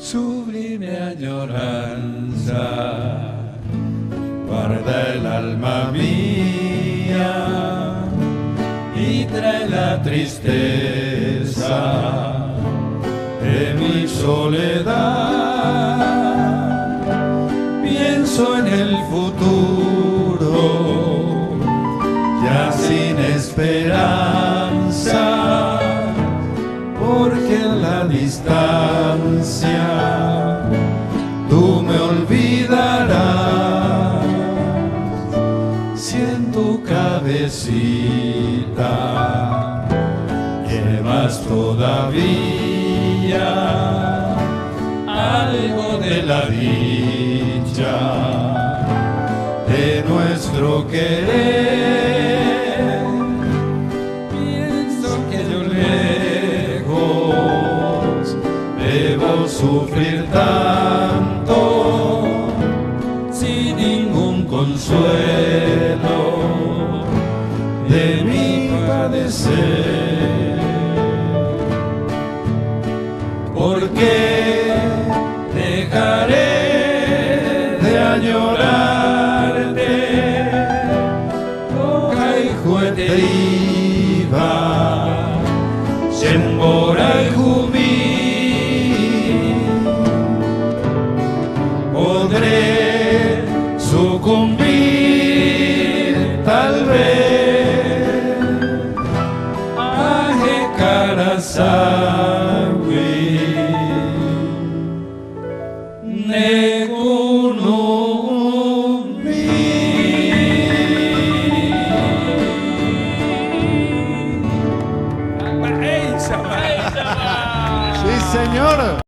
sublime añoranza, guarda el alma mía y trae la tristeza de mi soledad. Pienso en el futuro, ya sin esperanza, porque en la distancia tú me olvidarás. Si en tu cabecita llevas todavía algo de la dicha de nuestro querer, pienso que yo lejos debo sufrir tanto sin ningún consuelo de mi padecer. ¿Por qué dejaré de añorar